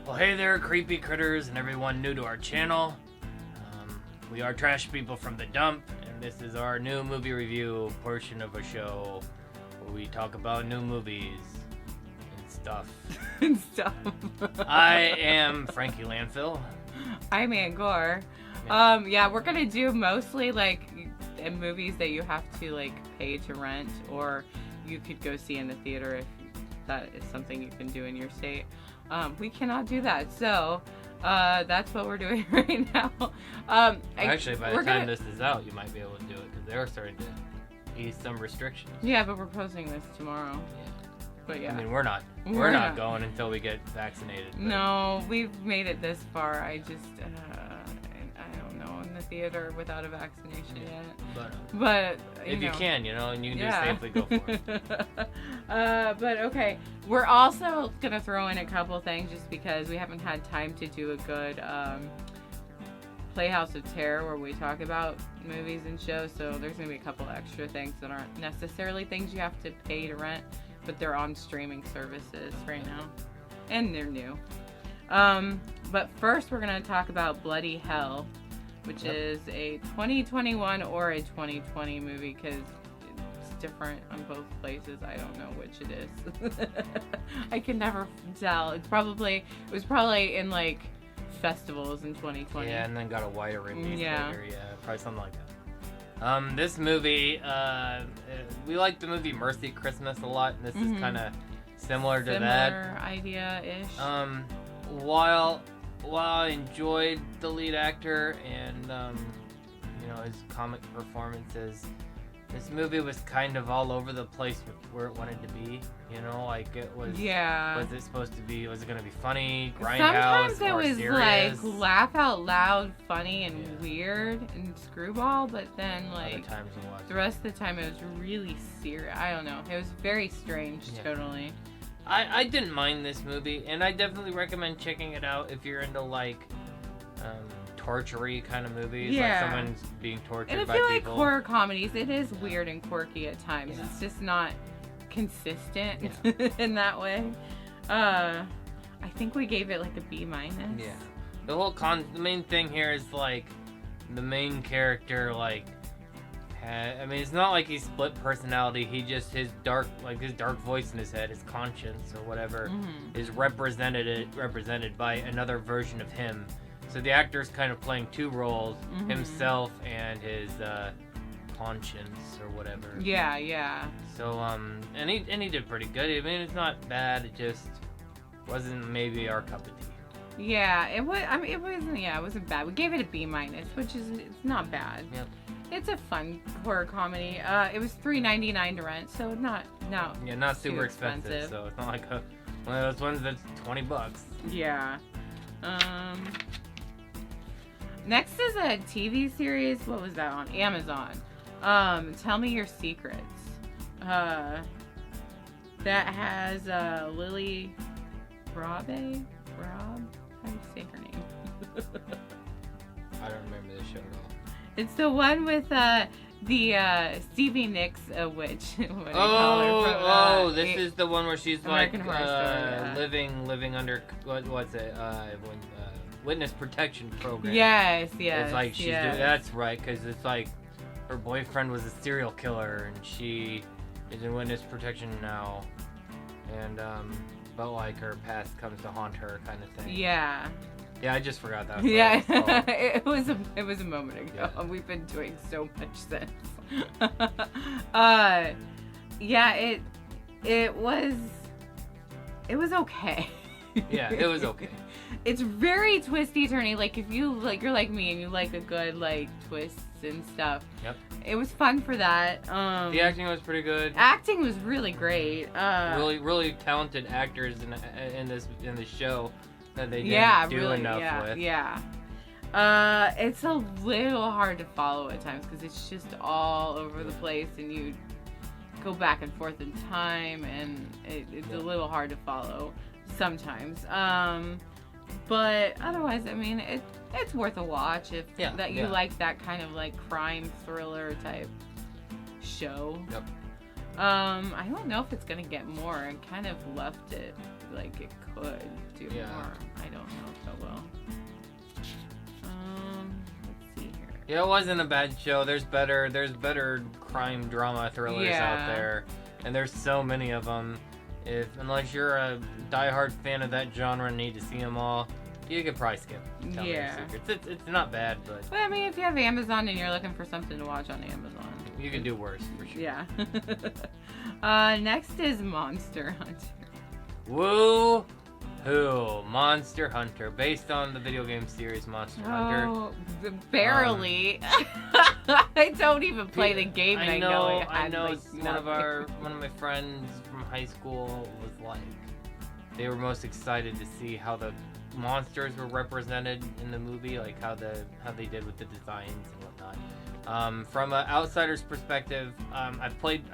Well, hey there, creepy critters and everyone new to our channel. We are trash people from the dump, and this is our new movie review portion of a show where we talk about new movies and stuff. I am Frankie Landfill. I'm Gore. Yeah. We're gonna do mostly like movies that you have to like pay to rent, or you could go see in the theater if that is something you can do in your state. We cannot do that, so that's what we're doing right now. Actually, by the time this is out, you might be able to do it because they're starting to ease some restrictions. Yeah, but we're posting this tomorrow. Yeah. But yeah. I mean, we're not not going until we get vaccinated. But... No, we've made it this far. I just, I don't know, in the theater without a vaccination yet. But if you can, and you can just safely go for it. But okay, we're also gonna throw in a couple things just because we haven't had time to do a good Playhouse of Terror where we talk about movies and shows. So there's gonna be a couple extra things that aren't necessarily things you have to pay to rent, but they're on streaming services right now, and they're new. But first we're gonna talk about Bloody Hell, which is a 2021 or a 2020 movie because it's different on both places. I don't know which it is. I can never tell. It was probably in like festivals in 2020. Yeah, and then got a wider release later. Yeah, probably something like that. This movie, we like the movie Mercy Christmas a lot, and this is kind of similar to that. Similar idea-ish. While I enjoyed the lead actor and his comic performances, this movie was kind of all over the place with where it wanted to be. Like it was. Yeah. Was it supposed to be? Was it going to be funny, grindhouse, Sometimes it or was serious? like laugh out loud, funny and weird and screwball, but then like Other times you watch the rest of the time it was really serious. I don't know. It was very strange. Yeah. Totally. I didn't mind this movie, and I definitely recommend checking it out if you're into like torture-y kind of movies, like someone's being tortured and if by you people. like horror comedies, it is weird and quirky at times. Yeah. It's just not consistent in that way. I think we gave it like a B-. Yeah. The main thing here is like the main character it's not like he split personality. He just his dark voice in his head, his conscience or whatever, is represented by another version of him. So the actor's kind of playing two roles, himself and his conscience or whatever. Yeah. So and he did pretty good. I mean, it's not bad. It just wasn't maybe our cup of tea. Yeah, it was. I mean, it wasn't. Yeah, it wasn't bad. We gave it a B-, which is it's not bad. Yep. It's a fun horror comedy. It was $3.99 to rent, so not super expensive. So it's not like one of those ones that's $20. Yeah. Next is a TV series. What was that on Amazon? Tell Me Your Secrets. That has Lily Robb. How do you say her name? I don't remember this show at all. It's the one with the Stevie Nicks witch. What do you call her from, this is the one where she's American Horror Story, living under what's it? Witness protection program. Yes. It's like she's doing. That's right, because it's like her boyfriend was a serial killer, and she is in witness protection now, and but like her past comes to haunt her, kind of thing. Yeah. Yeah, I just forgot that. Yeah, it was a moment ago. Yeah. We've been doing so much since. It was okay. Yeah, it was okay. It's very twisty turny. Like if you you're like me and you like a good like twists and stuff. Yep. It was fun for that. The acting was pretty good. Acting was really great. Really talented actors in this show that they didn't do enough with. Yeah. It's a little hard to follow at times because it's just all over the place and you go back and forth in time and it's a little hard to follow sometimes. But otherwise, I mean, it's worth a watch if you like that kind of like crime thriller type show. Yep. I don't know if it's gonna get more. It kind of left it like it could do more. I don't know if it will. Let's see here. Yeah, it wasn't a bad show. There's better crime drama thrillers out there, and there's so many of them. Unless you're a diehard fan of that genre and need to see them all, you could probably skip Tell Me Your Secrets. It's not bad, but I mean, if you have Amazon and you're looking for something to watch on Amazon, you can do worse for sure. Yeah. Next is Monster Hunter. Woo-hoo! Monster Hunter, based on the video game series Monster Hunter. Oh, barely. I don't even play the game, and I know it had, like, one of my friends from high school was like, they were most excited to see how the monsters were represented in the movie, like how they did with the designs and whatnot. From an outsider's perspective, I played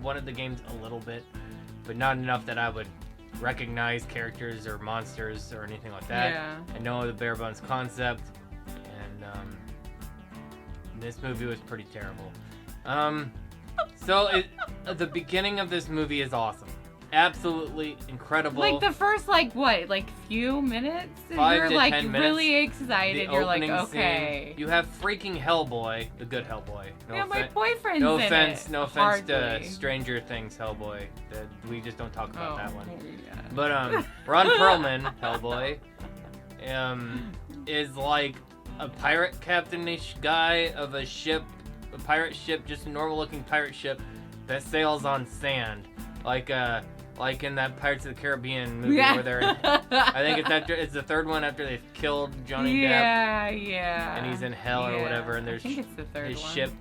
one of the games a little bit, but not enough that I would recognize characters or monsters or anything like that. Yeah. I know the bare bones concept, and this movie was pretty terrible. The beginning of this movie is awesome. Absolutely incredible. Like the first few minutes? 5 you're to like 10 minutes. really excited. You're like, Opening okay. Scene, you have freaking Hellboy, the good Hellboy. My boyfriend's no in offense, it. No offense to Stranger Things Hellboy. We just don't talk about that one. Yeah. But Ron Perlman, Hellboy, is like a pirate captain-ish guy of a pirate ship, just a normal-looking pirate ship that sails on sand, like in that Pirates of the Caribbean movie where they're. I think it's the third one after they've killed Johnny Depp. Yeah. And he's in hell or whatever, and I think it's the third his one. ship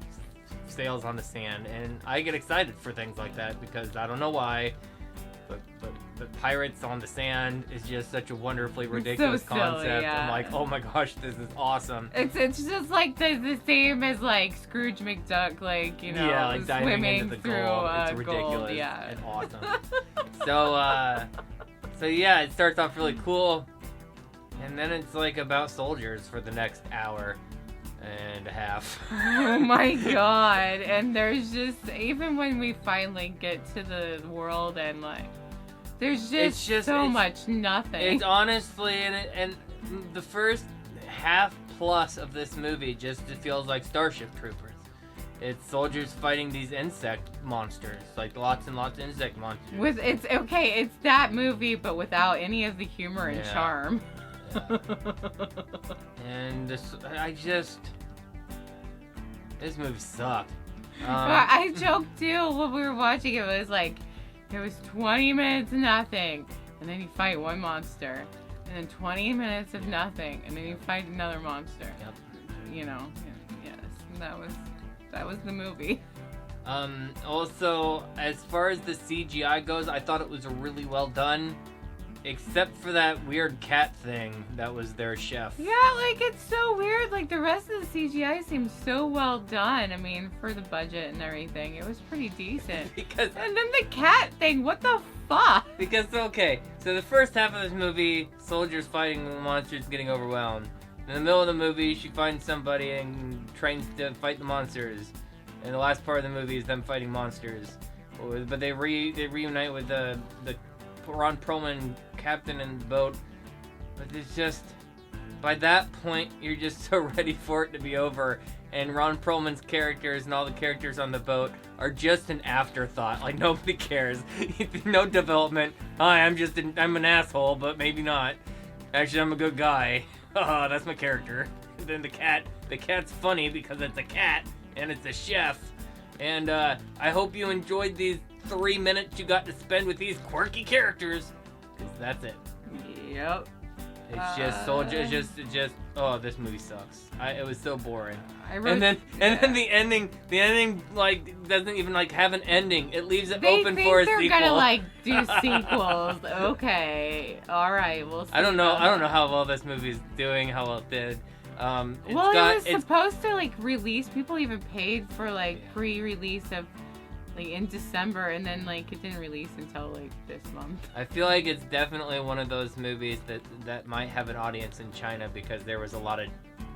sails on the sand, and I get excited for things like that because I don't know why, but pirates on the sand is just such a wonderfully ridiculous so silly, concept. yeah. I'm like, oh my gosh, this is awesome. It's just like the same as like Scrooge McDuck, like like diving swimming into the through gold. It's ridiculous gold, yeah, and awesome. So yeah, it starts off really cool, and then it's like about soldiers for the next hour and a half. Oh my god! And there's just, even when we finally get to the world and like, there's just so much nothing. It's honestly, and the first half plus of this movie just feels like Starship Troopers. It's soldiers fighting these insect monsters, like lots and lots of insect monsters. It's that movie, but without any of the humor and charm. Yeah. And this movie sucked. I joked too when we were watching it. It was like, there was 20 minutes of nothing, and then you fight one monster, and then 20 minutes of nothing, and then you fight another monster. Yep. Yes, that was the movie. Also, as far as the CGI goes, I thought it was really well done, except for that weird cat thing that was their chef. Yeah, like, it's so weird. Like, the rest of the CGI seems so well done. I mean, for the budget and everything, it was pretty decent. And then the cat thing, what the fuck? Because, okay, so the first half of this movie, soldiers fighting monsters getting overwhelmed. In the middle of the movie, she finds somebody and trains to fight the monsters. And the last part of the movie is them fighting monsters. But they reunite with the Ron Perlman captain in the boat. But it's just, by that point, you're just so ready for it to be over. And Ron Perlman's characters and all the characters on the boat are just an afterthought. Like, nobody cares. No development. Hi, I'm an asshole, but maybe not. Actually, I'm a good guy. Oh, that's my character. And then the cat's funny because it's a cat and it's a chef. And I hope you enjoyed these 3 minutes you got to spend with these quirky characters, because that's it. Yep. It's just soldiers. Just oh, this movie sucks. It was so boring. And then the ending like doesn't even like have an ending. It leaves it open for a sequel. They're gonna like do sequels. Okay, all right, we'll see. I don't know how well this movie's doing. How well it did. It was supposed to like release. People even paid for like pre-release of like in December, and then like it didn't release until like this month. I feel like it's definitely one of those movies that might have an audience in China because there was a lot of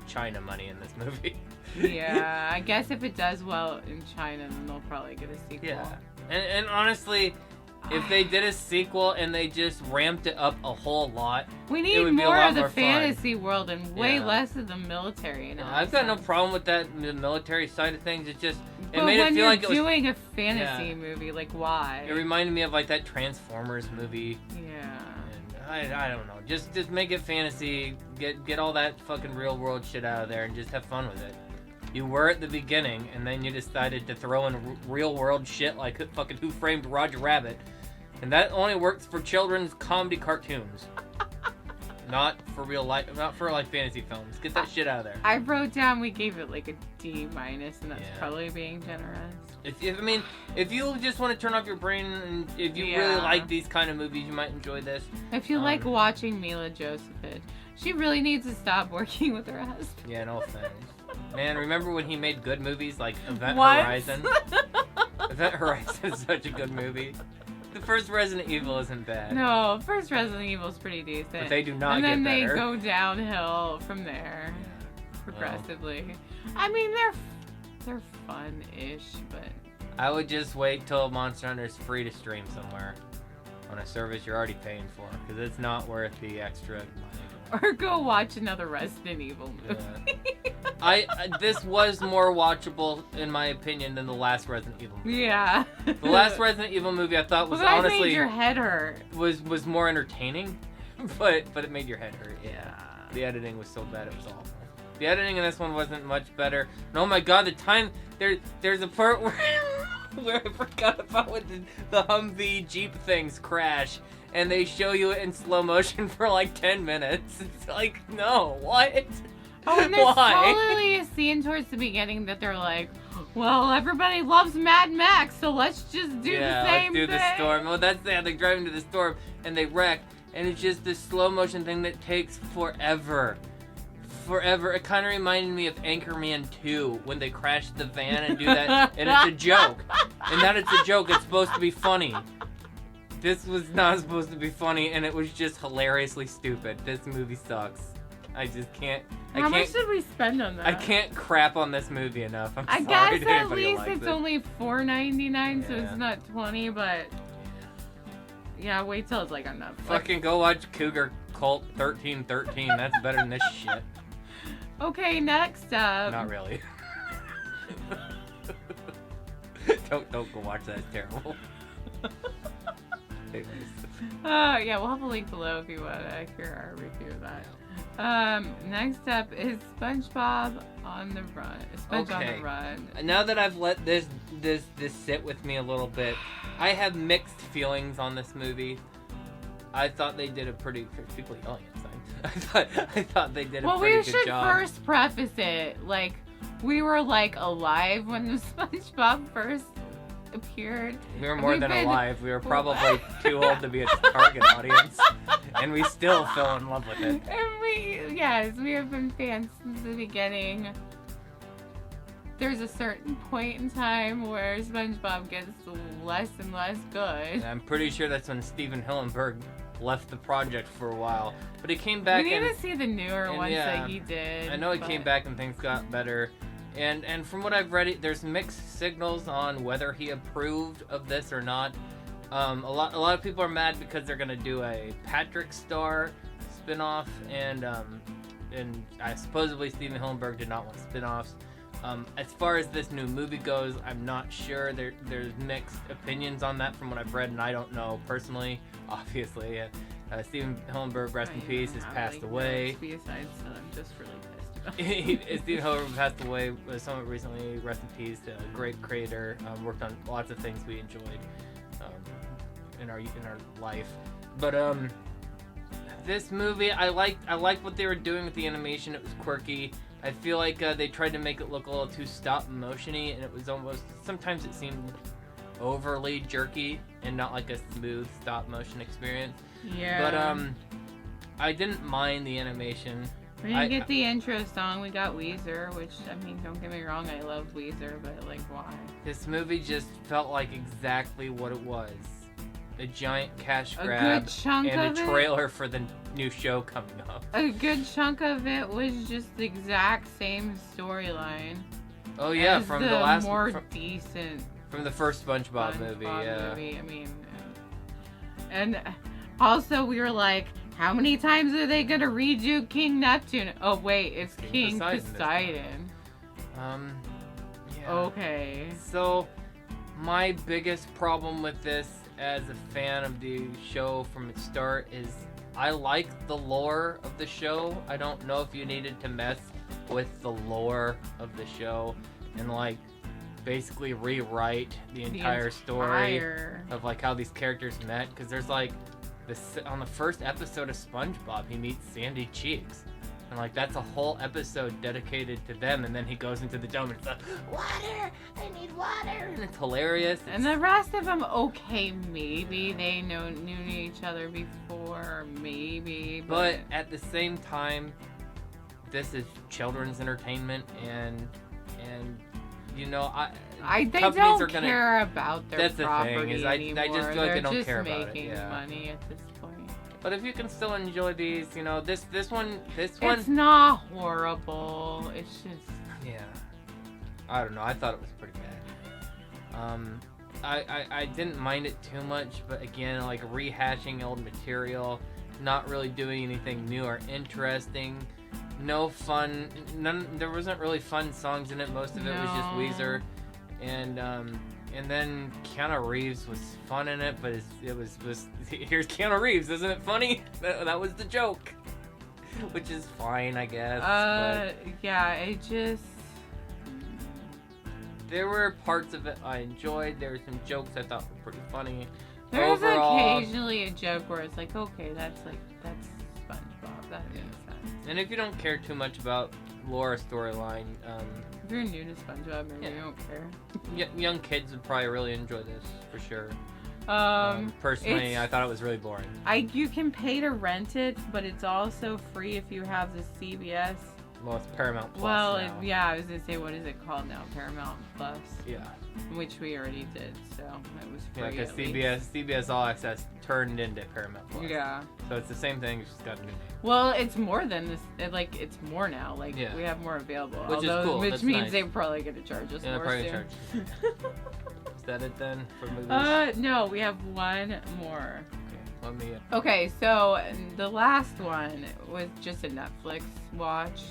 China money in this movie. Yeah, I guess if it does well in China, then they'll probably get a sequel. Yeah, And honestly, if they did a sequel and they just ramped it up a whole lot, we it need would be a more lot of the more fun. fantasy world and way Yeah. less of the military. Yeah, I've got no problem with that, the military side of things. It just it But made when it feel you're like it was. doing a fantasy movie, like why? It reminded me of like that Transformers movie. Yeah. And I don't know. Just make it fantasy. Get all that fucking real world shit out of there and just have fun with it. You were at the beginning, and then you decided to throw in real world shit like fucking Who Framed Roger Rabbit, and that only works for children's comedy cartoons, not for real life, not for like fantasy films. Get that shit out of there. I wrote down we gave it like a D-, and that's Yeah. probably being generous. If you just want to turn off your brain, and if you really Yeah. like these kind of movies, you might enjoy this. If you like watching Mila Jovovich, she really needs to stop working with her husband. Yeah, no offense. Man, remember when he made good movies like Event What? Horizon? Event Horizon is such a good movie. The first Resident Evil isn't bad. No, first Resident Evil is pretty decent. But they do not and get then better. they go downhill from there, progressively. I mean, they're fun-ish, but I would just wait till Monster Hunter is free to stream somewhere on a service you're already paying for, because it's not worth the extra money. or go watch another Resident Evil movie. I this was more watchable in my opinion than the last Resident Evil movie. Yeah. The last Resident Evil movie I thought was well, that honestly made your head hurt. was more entertaining, but it made your head hurt. Yeah. The editing was so bad it was awful. The editing in this one wasn't much better. And oh my god, the time there's a part where I forgot about when the Humvee Jeep things crash, and they show you it in slow motion for like 10 minutes. It's like, no, what? Oh, and there's Why? totally a scene towards the beginning that they're like, well, everybody loves Mad Max, so let's just do the same let's do thing. the storm. Well, that's the they drive into the storm and they wreck, and it's just this slow motion thing that takes forever. It kind of reminded me of Anchorman 2 when they crash the van and do that, and it's a joke. And that it's a joke, it's supposed to be funny. This was not supposed to be funny, and it was just hilariously stupid. This movie sucks. I just can't. How much did we spend on that? I can't crap on this movie enough. I sorry guess to at anybody who least likes it's it. only $4.99, so Yeah. it's not $20, but yeah, wait till it's like on Netflix. Fucking go watch Cougar Cult 1313. That's better than this shit. Okay, next up. Not really. Don't go watch that. It's terrible. Anyways. Yeah, we'll have a link below if you want to hear our review of that. Next up is SpongeBob on the Run. Sponge on Okay. the Run. Now that I've let this sit with me a little bit, I have mixed feelings on this movie. I thought they did a pretty people yelling at signs. I thought they did a Well, pretty we good should job. first preface it like we were like alive when the SpongeBob first appeared. We were more We've than been- alive. We were probably too old to be its target audience, and we still fell in love with it. And we have been fans since the beginning. There's a certain point in time where SpongeBob gets less and less good. And I'm pretty sure that's when Steven Hillenburg left the project for a while, but he came back We need and to see the newer and ones yeah, that he did. I know he but- came back and things got better. And from what I've read, there's mixed signals on whether he approved of this or not. A lot of people are mad because they're gonna do a Patrick Star spin-off, and supposedly Steven Hillenburg did not want spin-offs. As far as this new movie goes, I'm not sure. There's mixed opinions on that from what I've read, and I don't know personally. Obviously, Steven Hillenburg, rest in peace, has passed away. Besides, I'm just really pissed about. Steven Hillenburg passed away somewhat recently. Rest in peace. A great creator. Worked on lots of things we enjoyed in our life. But this movie, I liked what they were doing with the animation. It was quirky. I feel like they tried to make it look a little too stop motion-y, and it was almost, sometimes it seemed overly jerky and not like a smooth stop motion experience. Yeah. But I didn't mind the animation. We didn't get the intro song. We got Weezer, which, I mean, don't get me wrong, I love Weezer, but like, why? This movie just felt like exactly what it was. A giant cash A grab good chunk and of a it. trailer for the new show coming up. A good chunk of it was just the exact same storyline. Oh yeah, as from the last more from, decent From the first SpongeBob movie, yeah. I mean, and also we were like, how many times are they gonna redo King Neptune? Oh wait, it's King Poseidon. Yeah. Okay. So, my biggest problem with this, as a fan of the show from its start, is I like the lore of the show. I don't know if you needed to mess with the lore of the show and like basically rewrite the entire story of like how these characters met, because there's like this on the first episode of SpongeBob he meets Sandy Cheeks, and like that's a whole episode dedicated to them, and then he goes into the dome and it's like, water, I need water, and it's hilarious. And the rest of them, okay, maybe they knew each other before, maybe, but at the same time, this is children's entertainment, and you know, they don't care about their property thing, is anymore. I just feel like they don't care about it. They're just making money at this point. But if you can still enjoy these, you know, this one. It's not horrible. It's just. Yeah. I don't know. I thought it was pretty bad. I didn't mind it too much, but again, like rehashing old material, not really doing anything new or interesting. No fun. There wasn't really fun songs in it. Most of it was just Weezer, and then Keanu Reeves was fun in it, but it was here's Keanu Reeves, isn't it funny? That was the joke, which is fine, I guess. Yeah, it just. There were parts of it I enjoyed. There were some jokes I thought were pretty funny. There's occasionally a joke where it's like, okay, that's SpongeBob. That makes sense. And if you don't care too much about Laura's storyline, if you're new to SpongeBob, maybe you don't care. Young kids would probably really enjoy this for sure. Personally, I thought it was really boring. You can pay to rent it, but it's also free if you have the CBS. Well, it's Paramount Plus. Well, now. yeah, I was gonna say, what is it called now? Paramount Plus. Yeah. Which we already did, so it was free. Yeah, because CBS All Access turned into Paramount Plus. Yeah. So it's the same thing, it's just got a new name. Well, it's more than this. It's more now. Like we have more available. Which is cool. Which That's means nice. they're probably gonna charge us more probably soon. charge. Is that it then for movies? No, we have one more. Okay, let me. Okay, so the last one was just a Netflix watch.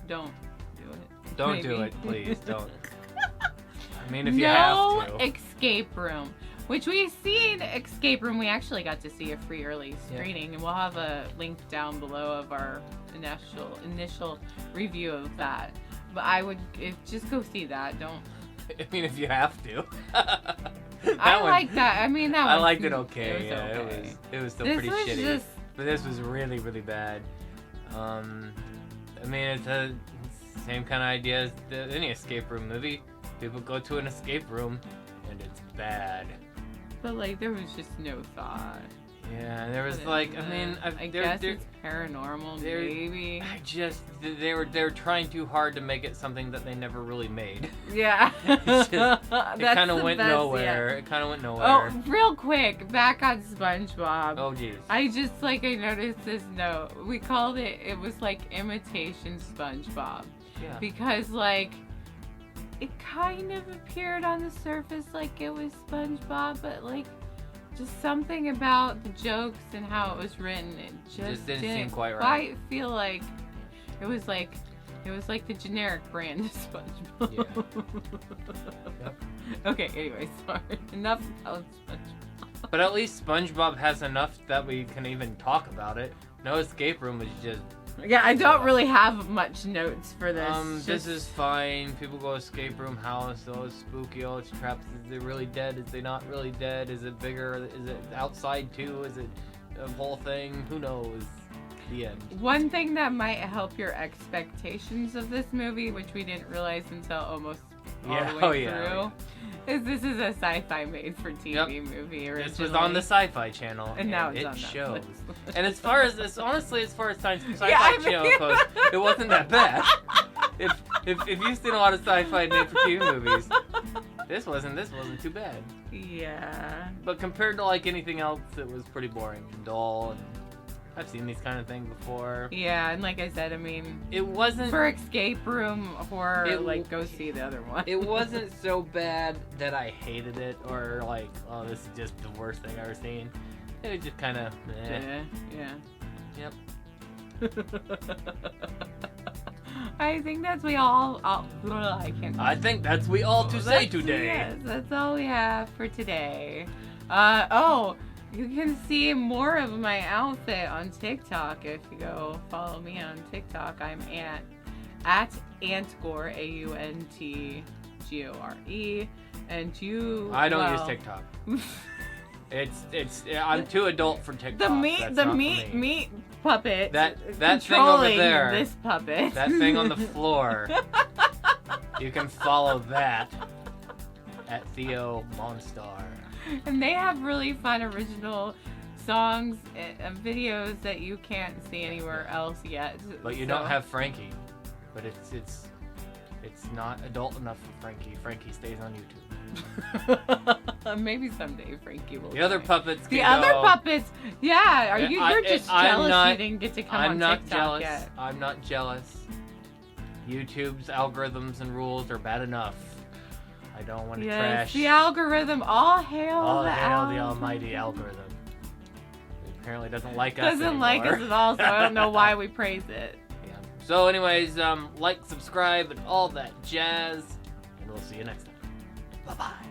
Don't do it. Don't do it, please. Don't. I mean, if you have to. No Escape Room. Which we've seen Escape Room. We actually got to see a free early screening, and we'll have a link down below of our initial review of that. But I would just go see that. Don't. I mean, if you have to. I like that. I mean, I liked it okay. It was okay. It was still pretty shitty. But this was really, really bad. I mean, it's the same kind of idea as any escape room movie. People go to an escape room, and it's bad. But like, there was just no thought. Yeah, and there was like, I mean, I guess it's paranormal, maybe. They were trying too hard to make it something that they never really made. Yeah. It kind of went nowhere. Yeah. It kind of went nowhere. Oh, real quick, back on SpongeBob. Oh, jeez. I noticed this note. We called it was like imitation SpongeBob. Yeah. Because like, it kind of appeared on the surface like it was SpongeBob, but like, just something about the jokes and how it was written, it just didn't seem quite right. Quite feel like it was like the generic brand of SpongeBob. Yeah. Yep. Okay, anyway, sorry. Enough about SpongeBob. But at least SpongeBob has enough that we can even talk about it. No Escape Room was just... Yeah, I don't really have much notes for this. This is fine. People go escape room house. Oh, it's spooky. Oh, it's trapped. Is it really dead? Is they not really dead? Is it bigger? Is it outside too? Is it a whole thing? Who knows? The end. One thing that might help your expectations of this movie, which we didn't realize until almost all the way through, is this is a sci-fi made-for-TV movie. Originally. This was on the Sci-Fi Channel, and now it's it on shows. Netflix. And as far as Sci-Fi Channel goes, it wasn't that bad. If you've seen a lot of sci-fi made-for-TV movies, this wasn't too bad. Yeah. But compared to like anything else, it was pretty boring and dull. And I've seen these kind of things before. Yeah, and like I said, I mean, It wasn't. for escape room horror, It- like go see the other one. It wasn't so bad that I hated it or like, oh, this is just the worst thing I've ever seen. It was just kind of. Yeah. Yep. I think that's I can't. I think that's we all to say today. Yes, that's all we have for today. You can see more of my outfit on TikTok if you go follow me on TikTok. I'm at Antgore, AUNTGORE, and you. I don't use TikTok. I'm too adult for TikTok. The meat puppet. That thing over controlling there. This puppet. That thing on the floor. You can follow that at Theo Monstar. And they have really fun original songs and videos that you can't see anywhere else yet. But you don't have Frankie. But it's not adult enough for Frankie. Frankie stays on YouTube. Maybe someday Frankie will. The other puppets. The other puppets. Yeah. You're just jealous you didn't get to come on TikTok jealous. yet. I'm not jealous. YouTube's algorithms and rules are bad enough. I don't want to trash. The algorithm. All hail the almighty algorithm. It apparently doesn't like us Doesn't like us at all, so I don't know why we praise it. Yeah. So anyways, like, subscribe, and all that jazz. And we'll see you next time. Bye-bye.